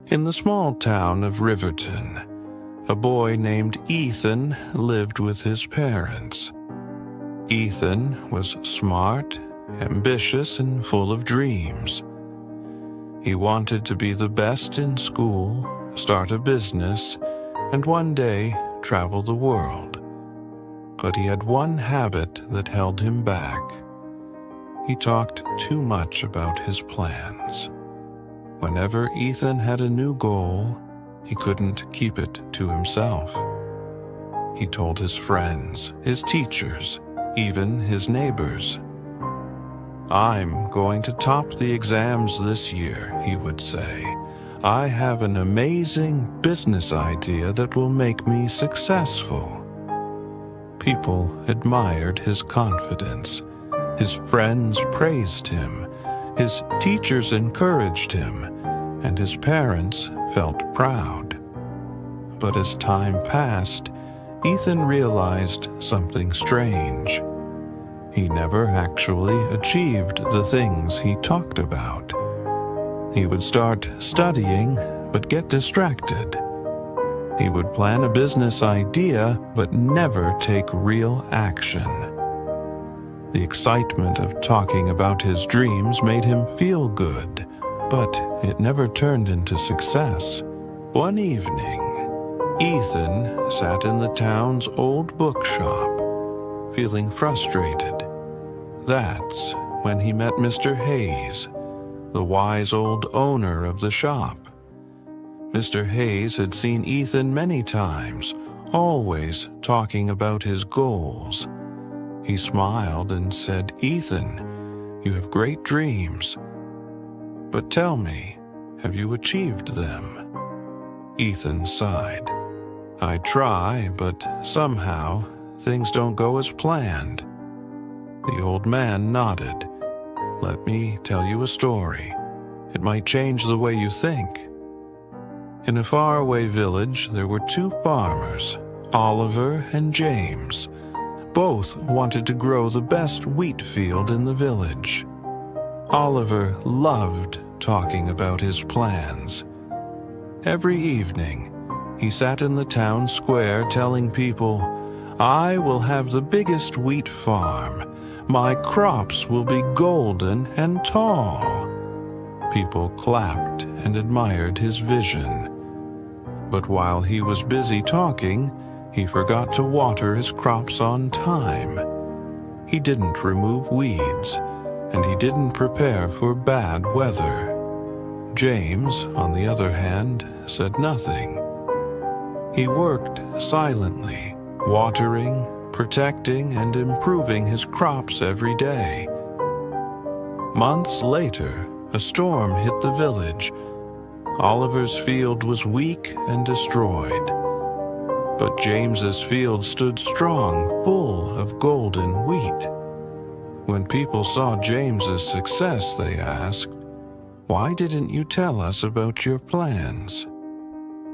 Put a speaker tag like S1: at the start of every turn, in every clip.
S1: In the small town of Riverton, a boy named Ethan lived with his parents. Ethan was smart, ambitious, and full of dreams. He wanted to be the best in school, start a business, and one day travel the world. But he had one habit that held him back. He talked too much about his plans. Whenever Ethan had a new goal, he couldn't keep it to himself. He told his friends, his teachers, even his neighbors. "I'm going to top the exams this year," he would say. "I have an amazing business idea that will make me successful." People admired his confidence. His friends praised him. His teachers encouraged him, and his parents felt proud. But as time passed, Ethan realized something strange. He never actually achieved the things he talked about. He would start studying, but get distracted. He would plan a business idea, but never take real action. The excitement of talking about his dreams made him feel good, but it never turned into success. One evening, Ethan sat in the town's old bookshop, feeling frustrated. That's when he met Mr. Hayes, the wise old owner of the shop. Mr. Hayes had seen Ethan many times, always talking about his goals. He smiled and said, "Ethan, you have great dreams. But tell me, have you achieved them?" Ethan sighed. "I try, but somehow things don't go as planned." The old man nodded. "Let me tell you a story. It might change the way you think." In a faraway village, there were two farmers, Oliver and James. Both wanted to grow the best wheat field in the village. Oliver loved talking about his plans. Every evening, he sat in the town square telling people, "I will have the biggest wheat farm. My crops will be golden and tall." People clapped and admired his vision. But while he was busy talking, he forgot to water his crops on time. He didn't remove weeds, and he didn't prepare for bad weather. James, on the other hand, said nothing. He worked silently, watering, protecting, and improving his crops every day. Months later, a storm hit the village. Oliver's field was weak and destroyed. But James's field stood strong, full of golden wheat. When people saw James's success, they asked, "Why didn't you tell us about your plans?"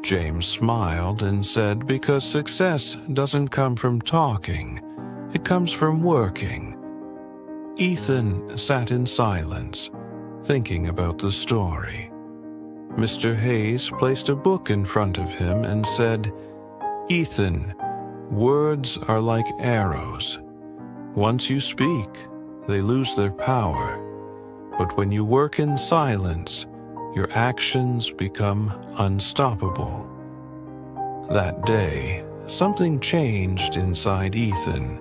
S1: James smiled and said, "Because success doesn't come from talking, it comes from working." Ethan sat in silence, thinking about the story. Mr. Hayes placed a book in front of him and said, "Ethan, words are like arrows. Once you speak, they lose their power. But when you work in silence, your actions become unstoppable." That day, something changed inside Ethan.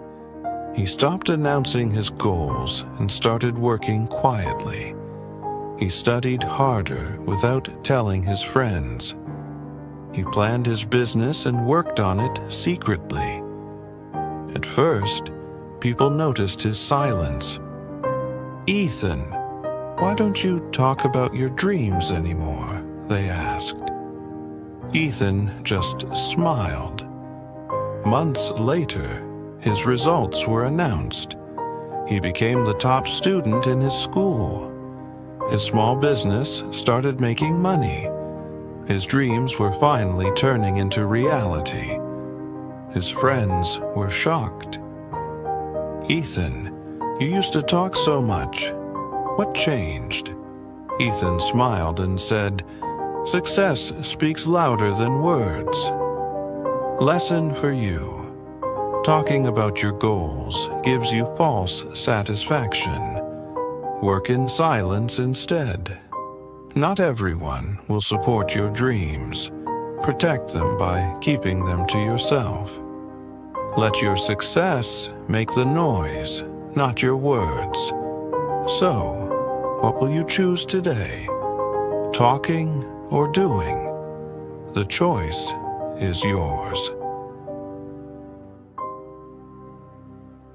S1: He stopped announcing his goals and started working quietly. He studied harder without telling his friends. He planned his business and worked on it secretly. At first, people noticed his silence. "Ethan, why don't you talk about your dreams anymore?" they asked. Ethan just smiled. Months later, his results were announced. He became the top student in his school. His small business started making money. His dreams were finally turning into reality. His friends were shocked. "Ethan, you used to talk so much. What changed? Ethan smiled and said, "Success speaks louder than words." Lesson for you. Talking about your goals gives you false satisfaction. Work in silence instead. Not everyone will support your dreams. Protect them by keeping them to yourself. Let your success make the noise, not your words. So, what will you choose today? Talking or doing? The choice is yours.